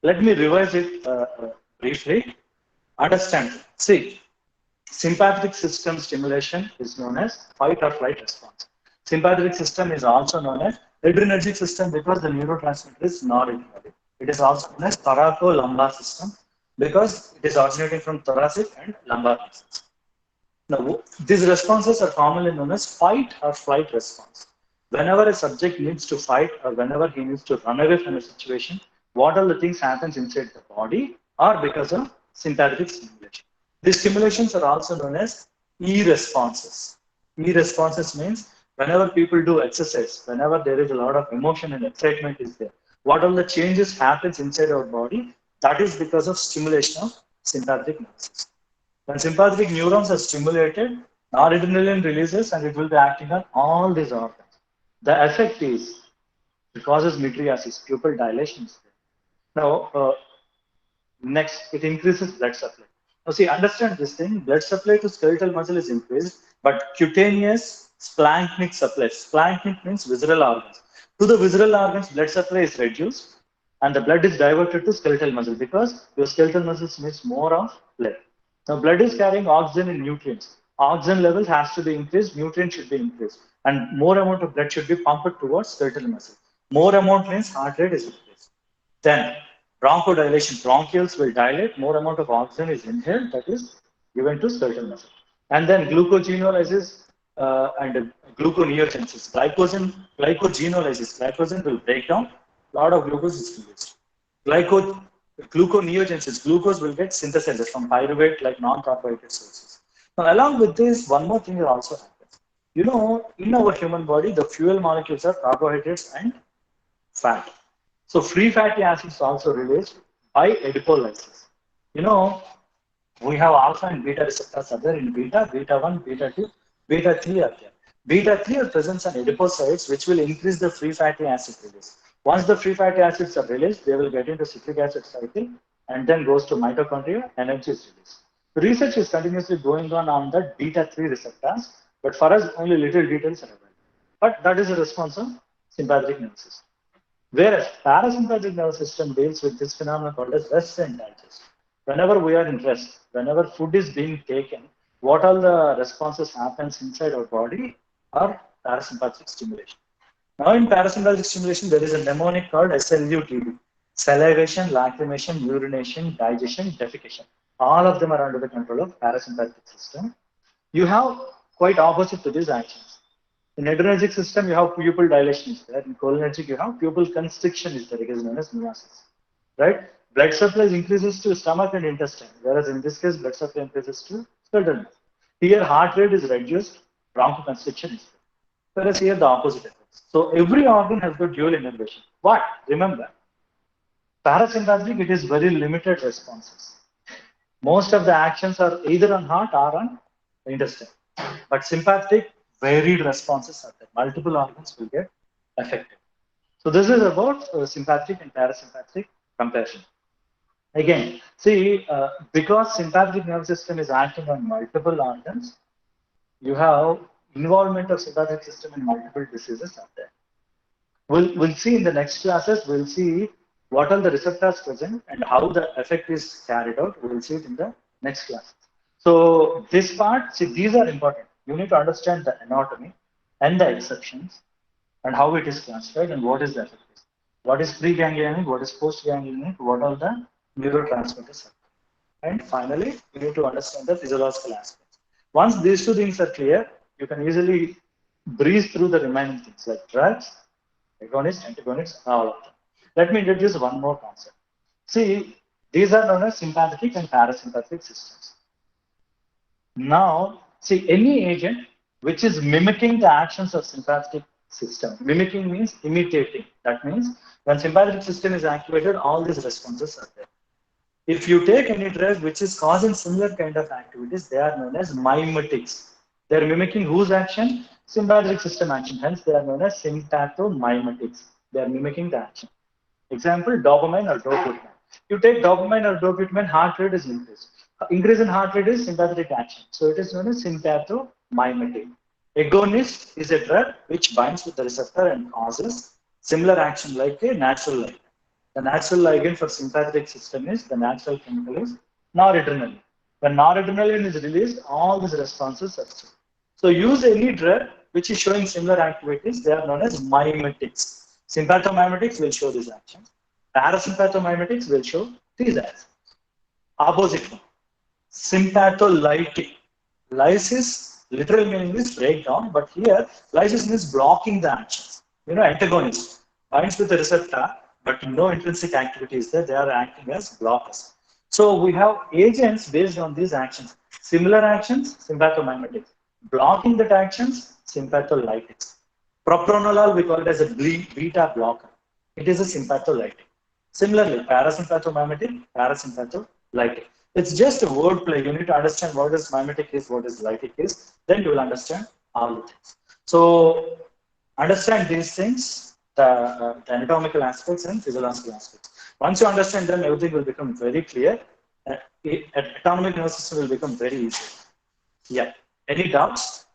Let me revise it briefly. Understand. See, sympathetic system stimulation is known as fight or flight response. Sympathetic system is also known as adrenergic system because the neurotransmitter is noradrenergic. It is also known as thoracolumbar system because it is originating from thoracic and lumbar muscles. Now, these responses are commonly known as fight or flight response. Whenever a subject needs to fight or whenever he needs to run away from a situation, what all the things happens inside the body are because of sympathetic stimulation. These stimulations are also known as E-responses. E-responses means whenever people do exercise, whenever there is a lot of emotion and excitement is there, what all the changes happens inside our body, that is because of stimulation of sympathetic nervous system. When sympathetic neurons are stimulated, noradrenaline releases and it will be acting on all these organs. The effect is it causes mydriasis, pupil dilation. Now, next, it increases blood supply. Now, see, understand this thing, blood supply to skeletal muscle is increased, but cutaneous splanchnic supply. Splanchnic means visceral organs. To the visceral organs, blood supply is reduced and the blood is diverted to skeletal muscle because your skeletal muscles needs more of blood. Now, blood is carrying oxygen and nutrients. Oxygen levels has to be increased, nutrients should be increased, and more amount of blood should be pumped towards skeletal muscle. More amount means heart rate is increased. Then, bronchodilation, bronchioles will dilate, more amount of oxygen is inhaled, that is given to skeletal muscle. And then glucogenolysis and gluconeogenesis. Glycogen will break down, a lot of glucose is released. Gluconeogenesis, glucose will get synthesized from pyruvate like non-carbohydrate sources. Now, along with this, one more thing also happens. You know, in our human body, the fuel molecules are carbohydrates and fat. So free fatty acids also released by adipolysis. You know, we have alpha and beta receptors are there in beta, beta 1, beta 2, beta 3 are there. Beta 3 are present on adipocytes, which will increase the free fatty acid release. Once the free fatty acids are released, they will get into citric acid cycle and then goes to mitochondria, energy is released. Research is continuously going on the beta 3 receptors, but for us, only little details are available. But that is a response of sympathetic nervous system. Whereas parasympathetic nervous system deals with this phenomenon called as rest and digest. Whenever we are in rest, whenever food is being taken, what all the responses happens inside our body are parasympathetic stimulation. Now in parasympathetic stimulation, there is a mnemonic called SLUDD. Salivation, lacrimation, urination, digestion, defecation. All of them are under the control of parasympathetic system. You have quite opposite to these actions. In adrenergic system, you have pupil dilation is there. In cholinergic, you have pupil constriction is there. It is known as miosis. Right? Blood supply increases to stomach and intestine, whereas in this case, blood supply increases to skeletal muscle. Here, heart rate is reduced, bronchoconstriction is there. Whereas here, the opposite happens. So every organ has got dual innervation. But remember, parasympathetic, it is very limited responses. Most of the actions are either on heart or on intestine. But sympathetic, varied responses are there. Multiple organs will get affected. So this is about sympathetic and parasympathetic comparison. Again, see, because sympathetic nervous system is acting on multiple organs, you have involvement of sympathetic system in multiple diseases out there. We'll see in the next classes, we'll see what are the receptors present and how the effect is carried out. We'll see it in the next class. So this part, see, these are important. You need to understand the anatomy and the exceptions and how it is classified and what is the effect. What is preganglionic, what is postganglionic, what are the neurotransmitters are. And finally, you need to understand the physiological aspects. Once these two things are clear, you can easily breeze through the remaining things like drugs, agonists, antagonists, all of them. Let me introduce one more concept. See, these are known as sympathetic and parasympathetic systems. Now, see, any agent which is mimicking the actions of sympathetic system. Mimicking means imitating. That means when sympathetic system is activated, all these responses are there. If you take any drug which is causing similar kind of activities, they are known as mimetics. They are mimicking whose action? Sympathetic system action. Hence, they are known as sympathomimetics. They are mimicking the action. Example, dopamine or dopamine. You take dopamine or dopamine, heart rate is increased. Increase in heart rate is sympathetic action. So it is known as sympathomimetic. Agonist is a drug which binds with the receptor and causes similar action like a natural ligand. The natural ligand for sympathetic system is, the natural chemical is noradrenaline. When noradrenaline is released, all these responses are true. So use any drug which is showing similar activities. They are known as mimetics. Sympathomimetics will show these actions. Parasympathomimetics will show these actions. Opposite one, sympatholytic. Lysis, literal meaning is breakdown, but here lysis means blocking the actions. You know, antagonist binds with the receptor, but no intrinsic activity is there. They are acting as blockers. So we have agents based on these actions. Similar actions, sympathomimetics. Blocking that actions, sympatholytics. Propranolol, we call it as a beta blocker. It is a sympatholytic. Similarly, parasympathomimetic, parasympatholytic. It's just a word play. You need to understand what is mimetic is, what is lytic is. Then you will understand all the things. So understand these things, the anatomical aspects and physiological aspects. Once you understand them, everything will become very clear. Autonomic nervous system will become very easy. Yeah. Any doubts?